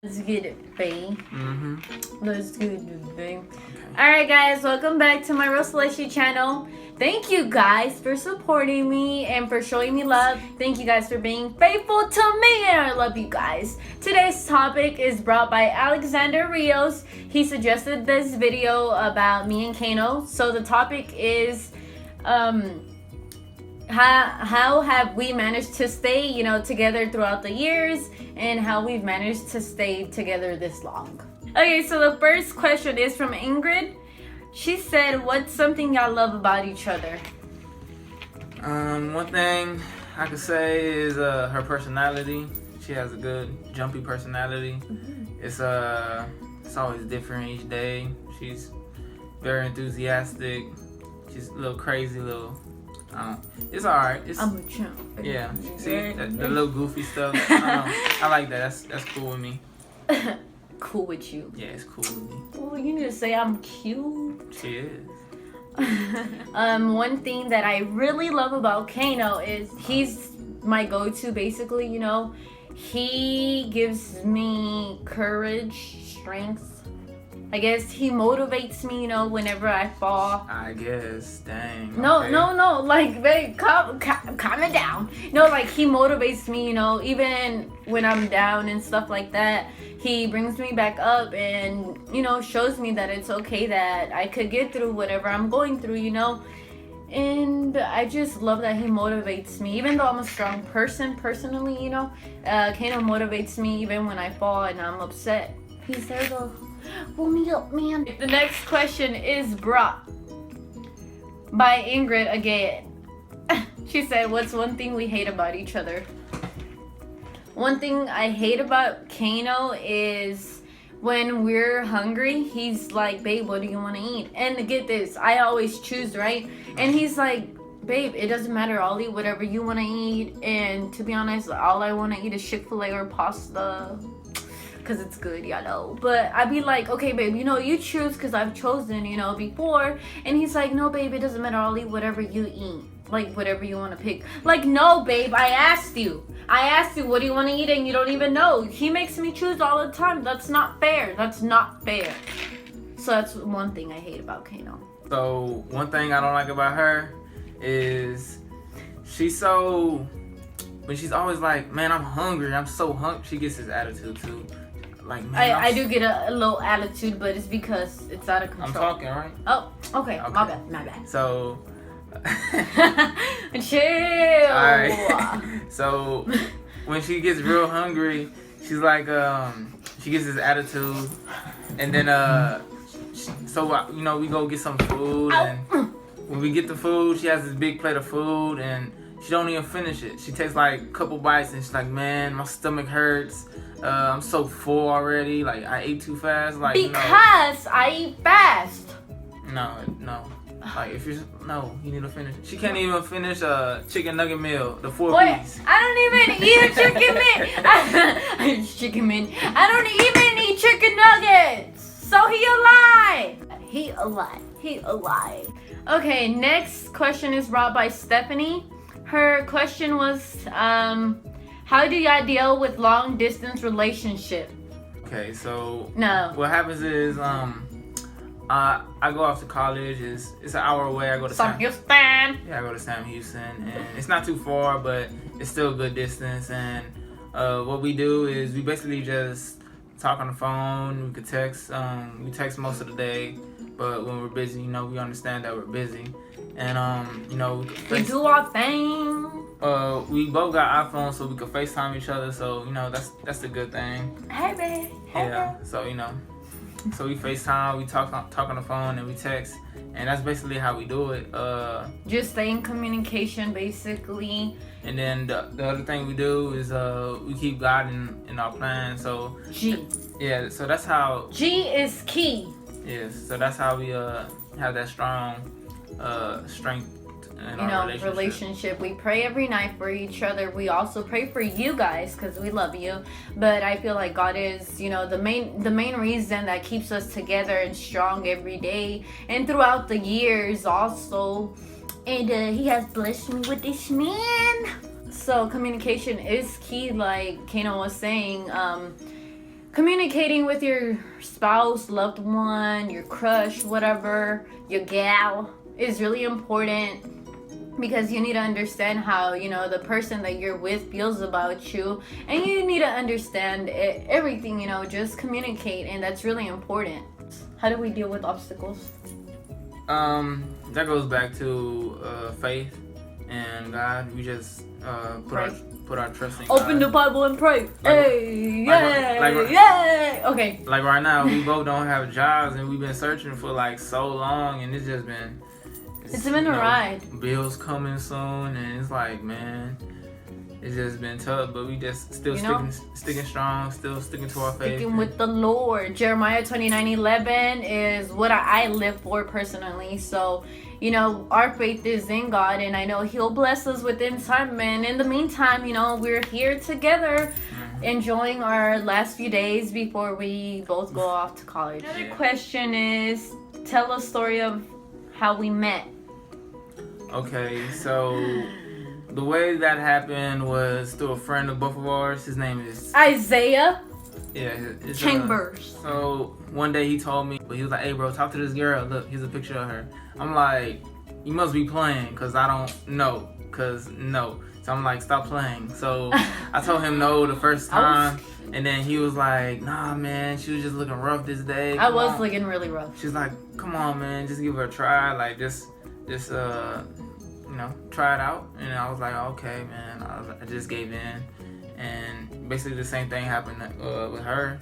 Let's get it, babe. Let's get it, babe. Okay. Alright, guys, welcome back to my Slushy channel. Thank you guys for supporting me and for showing me love. Thank you guys for being faithful to me, and I love you guys. Today's topic is brought by Alexander Rios. He suggested this video about me and Kano. So the topic is how have we managed to stay, together throughout the years, and how we've managed to stay together this long. Okay, so the first question is from Ingrid. She said, what's something y'all love about each other? One thing I could say is her personality. She has a good jumpy personality. It's always different each day. She's very enthusiastic. She's a little crazy, it's alright. I'm a chump. Yeah. See the little goofy stuff. I like that. That's cool with me. Cool with you. Yeah, it's cool with me. Oh, you need to say I'm cute. She is. One thing that I really love about Kano is he's my go-to, basically. He gives me courage, strength. I guess he motivates me, whenever I fall. I guess. Dang. No, okay. no. Like, babe, calm it down. No, like, he motivates me, even when I'm down and stuff like that. He brings me back up and, shows me that it's okay, that I could get through whatever I'm going through, And I just love that he motivates me. Even though I'm a strong person, personally, Kano motivates me even when I fall and I'm upset. He's there to pull me up, man. The next question is brought by Ingrid again. She said, what's one thing we hate about each other? One thing I hate about Kano is when we're hungry, he's like, babe, what do you want to eat? And get this, I always choose, right? And he's like, babe, it doesn't matter, I'll eat whatever you want to eat. And to be honest, all I want to eat is Chick-fil-A or pasta, because it's good, y'all know. But I'd be like, okay, babe, you choose, because I've chosen, before. And he's like, no, babe, it doesn't matter, I'll eat whatever you eat, like whatever you want to pick. Like, no, babe, I asked you, what do you want to eat, and you don't even know. He makes me choose all the time. That's not fair. So that's one thing I hate about Kano. So one thing I don't like about her is when she's always like, man, I'm hungry, I'm so hungry. She gets this attitude too. Like, man, I do get a little attitude, but it's because it's out of control. I'm talking, right? Oh, okay. My bad. So chill. Alright. So when she gets real hungry, she's like, she gets this attitude, and then we go get some food, and when we get the food, she has this big plate of food, and she don't even finish it. She takes like a couple bites, and she's like, man, my stomach hurts. I'm so full already. Like, I ate too fast. Like, because I eat fast. No. Like, you need to finish it. She can't even finish a chicken nugget meal, the 4-piece. I don't even eat a chicken meal. I don't even eat chicken nuggets. So he a lie. Okay, next question is brought by Stephanie. Her question was, how do y'all deal with long distance relationship? Okay, so no. What happens is, I go off to college. It's an hour away. I go to Sam Houston. Yeah, I go to Sam Houston, and it's not too far, but it's still a good distance. And what we do is we basically just talk on the phone. We could text. We text most of the day, but when we're busy, we understand that we're busy, and we do our thing. We both got iPhones, so we can FaceTime each other. So that's a good thing. Hey, babe. Yeah. So we FaceTime, we talk on the phone, and we text, and that's basically how we do it. Just stay in communication, basically. And then the other thing we do is we keep God in our plan. So G. Yeah. So that's how. G is key. Yes. So that's how we have that strong strength in our relationship. We pray every night for each other. We also pray for you guys because we love you. But I feel like God is, the main reason that keeps us together and strong every day and throughout the years also. And he has blessed me with this man. So communication is key, like Kano was saying. communicating with your spouse, loved one, your crush, whatever, your gal is really important, because you need to understand how, you know, the person that you're with feels about you, and you need to understand everything, you know, just communicate, and that's really important. How do we deal with obstacles? That goes back to faith and God. We just put our trust in God. Open the Bible and pray. Hey, like, yay. Okay. Like right now, we both don't have jobs, and we've been searching for like so long, and it's just been. It's been a ride. Bills coming soon, and it's like, man, it's just been tough. But we just still sticking strong, still sticking to our faith. Sticking with the Lord. Jeremiah 29:11 is what I live for personally. So, you know, our faith is in God, and I know He'll bless us within time. And in the meantime, you know, we're here together, enjoying our last few days before we both go off to college. Another question is, tell a story of how we met. Okay, so the way that happened was through a friend of both of ours. His name is Isaiah. Yeah, Chambers. So one day he told me, but he was like, "Hey, bro, talk to this girl. Look, here's a picture of her." I'm like, "You must be playing, cause I don't know, cause no." So I'm like, "Stop playing." So I told him no the first time, and then he was like, "Nah, man, she was just looking rough this day." I was looking really rough. She's like, "Come on, man, just give her a try. Like, just you know, try it out." And I was like, "Okay, man." I just gave in, and basically the same thing happened with her.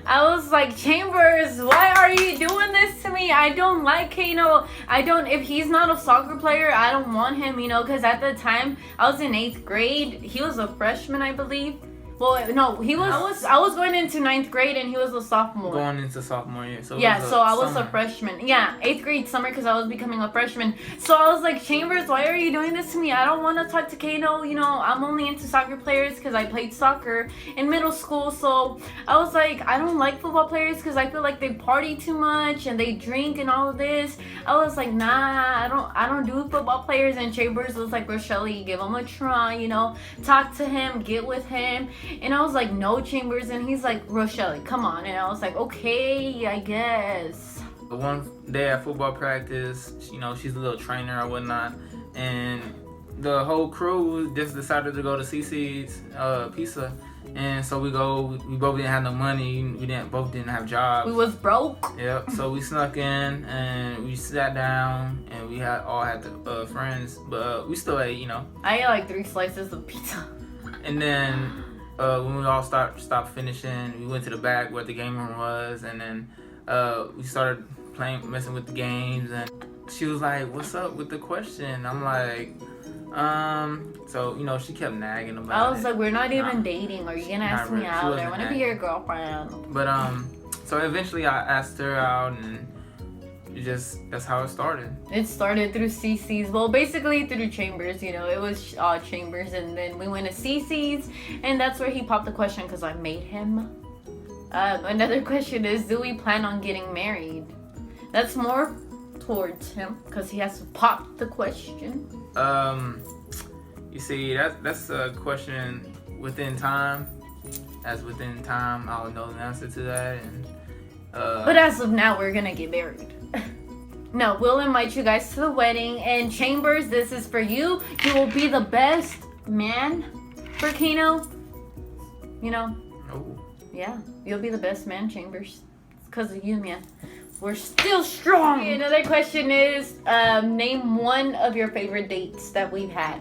I was like, Chambers, why are you doing this to me? I don't like, you know, if he's not a soccer player, I don't want him, you know, because at the time I was in 8th grade. He was a freshman, I believe. Well, no, I was going into 9th grade, and he was a sophomore. Going into sophomore year. So yeah, so I was a freshman. Yeah, 8th grade summer, because I was becoming a freshman. So I was like, Chambers, why are you doing this to me? I don't want to talk to Kano. You know, I'm only into soccer players because I played soccer in middle school. So I was like, I don't like football players because I feel like they party too much and they drink and all of this. I was like, nah, I don't do football players. And Chambers was like, Rochelle, give him a try, you know, talk to him, get with him. And I was like, no, Chambers. And he's like, Rochelle, come on. And I was like, okay, I guess. One day at football practice, you know, she's a little trainer or whatnot, and the whole crew just decided to go to CC's pizza. And so we both didn't have no money. We both didn't have jobs. We was broke. Yep. So we snuck in and we sat down, and we all had the friends, but we still ate, you know. I ate like 3 slices of pizza. And then when we all stopped finishing, we went to the back where the game room was, and then we started messing with the games. And she was like, "What's up with the question?" I'm like, so, you know, she kept nagging about it. I was like, we're not even dating. Are you gonna ask me out? I want to be your girlfriend. But so eventually I asked her out, and that's how it started. It started through CC's. Well, basically through Chambers, you know. It was Chambers, and then we went to CC's, and that's where he popped the question because I made him. Another question is, do we plan on getting married? That's more towards him because he has to pop the question. You see, that's a question within time. As within time, I'll know the answer to that. And but as of now, we're gonna get married. No, we'll invite you guys to the wedding. And Chambers, this is for you. You will be the best man for Kano. You know? Oh. Yeah, you'll be the best man, Chambers. It's because of you, man. We're still strong. Okay, another question is, name one of your favorite dates that we've had.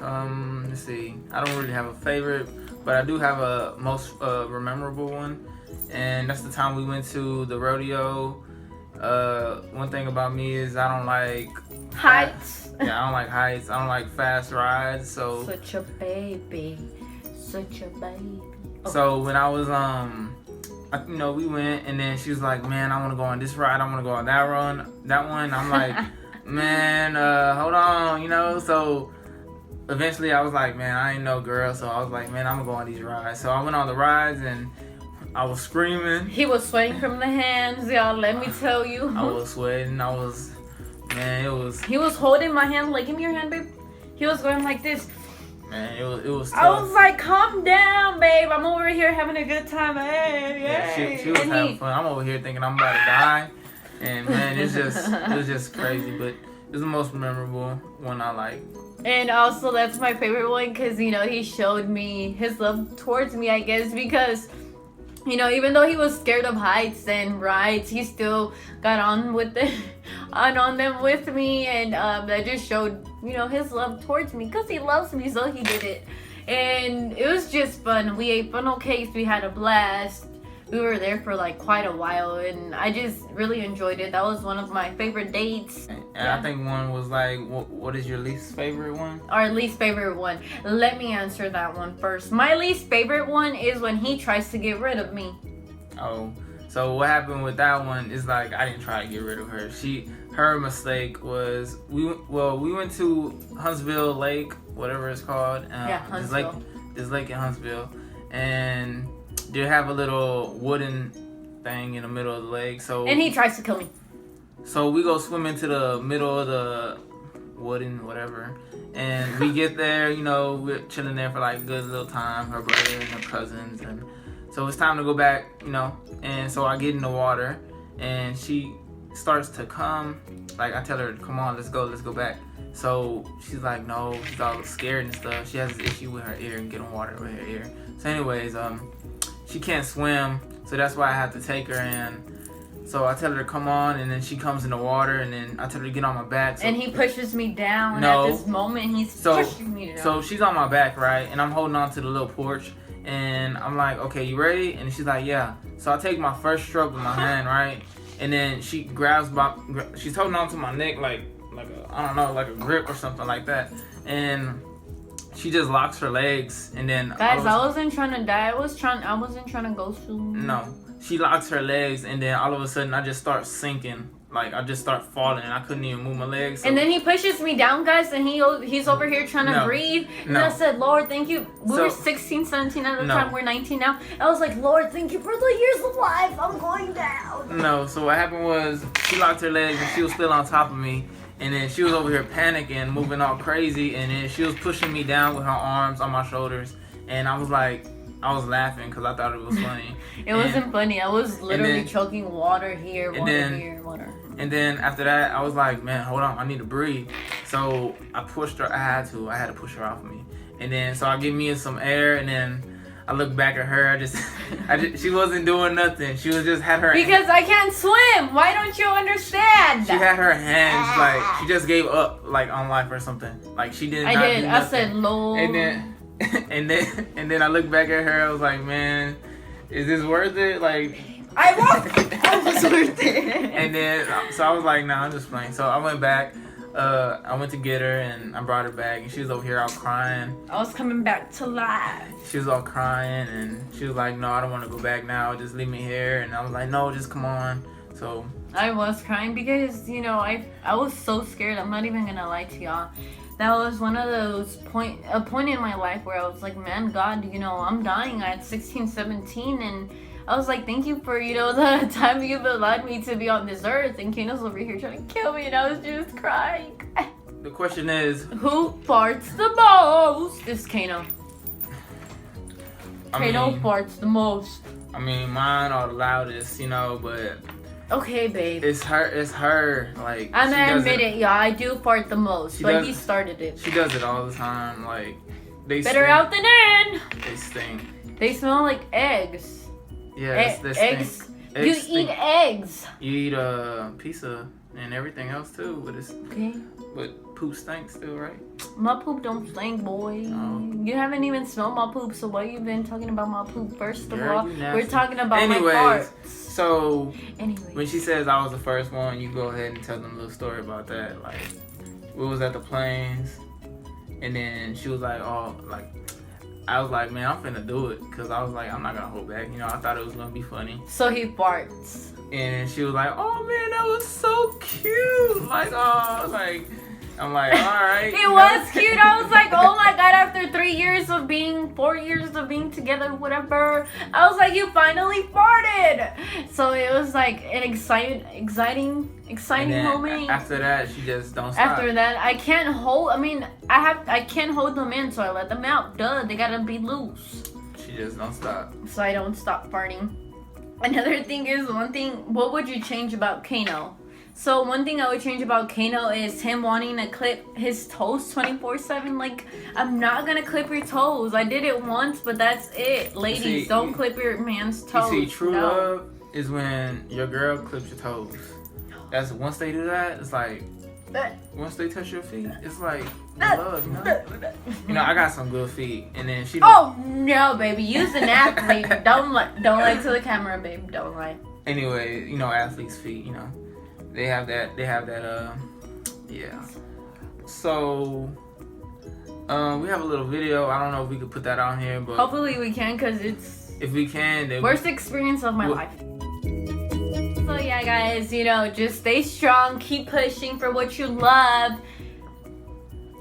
Let's see. I don't really have a favorite, but I do have a most memorable one. And that's the time we went to the rodeo. One thing about me is I don't like heights. Yeah, I don't like heights. I don't like fast rides. So such a baby. Oh. So when I was you know, we went, and then she was like, "Man, I want to go on this ride. I want to go on that one." I'm like, "Man, hold on," you know. So eventually, I was like, "Man, I ain't no girl." So I was like, "Man, I'm gonna go on these rides." So I went on the rides, and I was screaming. He was sweating from the hands, y'all. Let me tell you. I was sweating. He was holding my hand, like, "Give me your hand, babe." He was going like this. Man, it was tough. I was like, calm down, babe. I'm over here having a good time. Hey, yeah, she was having fun. I'm over here thinking I'm about to die. And man, it was just crazy. But it's the most memorable one I like. And also, that's my favorite one because, you know, he showed me his love towards me, I guess, because, you know, even though he was scared of heights and rides, he still got on with it, on them with me. And that just showed, you know, his love towards me because he loves me, so he did it. And it was just fun. We ate funnel cakes. We had a blast. We were there for like quite a while, and I just really enjoyed it. That was one of my favorite dates. And yeah. I think one was like, what is your least favorite one? Our least favorite one. Let me answer that one first. My least favorite one is when he tries to get rid of me. Oh, so what happened with that one is like I didn't try to get rid of her. Her mistake was we went to Huntsville Lake, whatever it's called. Huntsville. This lake in Huntsville, and they have a little wooden thing in the middle of the lake. And he tries to kill me. So we go swim into the middle of the wooden whatever, and we get there. You know, we're chilling there for like a good little time. Her brother and her cousins, and so it's time to go back. You know, and so I get in the water, and she starts to come. Like I tell her, come on, let's go back. So she's like, no, she's all scared and stuff. She has this issue with her ear and getting water with her ear. So anyways, she can't swim, so that's why I have to take her in. So I tell her to come on, and then she comes in the water, and then I tell her to get on my back. So, and he pushes me down. No. At this moment, he's pushing me down. So she's on my back, right? And I'm holding on to the little porch, and I'm like, okay, you ready? And she's like, yeah. So I take my first stroke with my hand, right? And then she she's holding on to my neck like like a grip or something like that. And she just locks her legs, and then guys, I wasn't trying to die. I wasn't trying to go soon. No, she locks her legs, and then all of a sudden I just start sinking. Like I just start falling, and I couldn't even move my legs. So. And then he pushes me down, guys, and he's over here trying to breathe. And I said, Lord, thank you. We were 16, 17 at the time. We're 19 now. I was like, Lord, thank you for the years of life. I'm going down. No, so what happened was she locked her legs, and she was still on top of me. And then she was over here panicking, moving all crazy. And then she was pushing me down with her arms on my shoulders. And I was laughing because I thought it was funny. It wasn't funny. I was literally choking water here, water. And then after that, I was like, man, hold on, I need to breathe. So I pushed her. I had to push her off of me. And then so I give me some air, and then I look back at her. I just she wasn't doing nothing. She was just had her because I can't swim. Why don't you understand? She had her hands like she just gave up like on life or something. Like she did. I said, Lord. And then I looked back at her. I was like, man, is this worth it? Like. I was worth it. And then, so I was like, nah, I'm just playing. So I went back. I went to get her, and I brought her back, and she was over here all crying. I was coming back to life. She was all crying, and she was like, no, I don't want to go back now. Just leave me here. And I was like, no, just come on. So I was crying because, you know, I was so scared. I'm not even going to lie to y'all. That was one of those a point in my life where I was like, man, God, you know, I'm dying at 16, 17, and I was like, thank you for, you know, the time you've allowed me to be on this earth. And Kano's over here trying to kill me, and I was just crying. The question is, who farts the most? It's Kano. Kano farts the most. I mean, mine are the loudest, you know, but... Okay, babe. It's her. Like, I'm gonna admit it, y'all. I do fart the most, but he started it. She does it all the time. Like, they better stink. out than in. They stink. They smell like eggs. Yeah, eggs. You eat eggs. You eat pizza and everything else too, but it's okay. But poop stinks still, right? My poop don't stink, boy. Oh. You haven't even smelled my poop, so why you been talking about my poop? First of all, we're talking about my farts. So when she says I was the first one, you go ahead and tell them a little story about that. Like, we was at the plains, and then she was like, oh, like. I was like, man, I'm finna do it. Because I was like, I'm not going to hold back. You know, I thought it was going to be funny. So he farts. And she was like, oh, man, that was so cute. Like, oh, like, I'm like, all right. It was cute. I was like, oh, my God, after 4 years of being together, whatever. I was like, you finally farted. So it was like an exciting And then moment. after that, she just don't stop. After that, I can't hold. I mean, I can't hold them in, so I let them out. Duh, they gotta be loose. She just don't stop. So I don't stop farting. Another thing is what would you change about Kano? So one thing I would change about Kano is him wanting to clip his toes 24/7. Like, I'm not gonna clip your toes. I did it once, but that's it. Ladies, don't clip your man's toes. You see, true love is when your girl clips your toes. That's once they do that, it's like once they touch your feet, it's like love, you know. You know, I got some good feet, and then she. Oh no, baby, use an athlete. Don't lie to the camera, babe. Don't lie. Anyway, you know, athletes' feet. You know, they have that. Yeah. So, we have a little video. I don't know if we could put that on here, but hopefully we can, cause it's. If we can, then worst experience of my life. So yeah, guys, you know, just stay strong, keep pushing for what you love.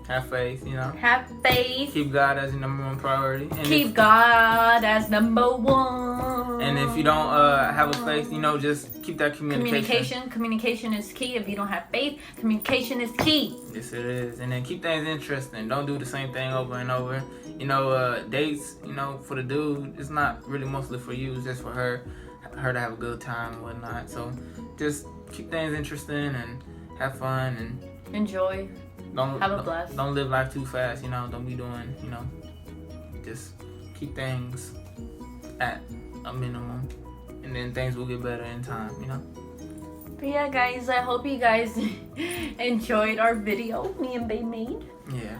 Have faith, you know. Have faith. Keep God as your number one priority. And keep God as number one. And if you don't have a faith, you know, just keep that communication. Communication is key. If you don't have faith, communication is key. Yes, it is. And then keep things interesting. Don't do the same thing over and over. You know, dates, you know, for the dude, it's not really mostly for you. It's just for her to have a good time and whatnot. So just keep things interesting and have fun and enjoy. Have a blast. Don't live life too fast, you know. Don't be doing, you know, just keep things at a minimum, and then things will get better in time, you know. But yeah, guys, I hope you guys enjoyed our video me and Babe made. Yeah.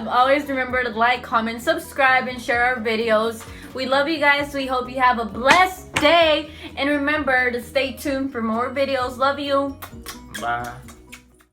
Always remember to like, comment, subscribe, and share our videos. We love you guys. We hope you have a blessed day, and remember to stay tuned for more videos. Love you. Bye.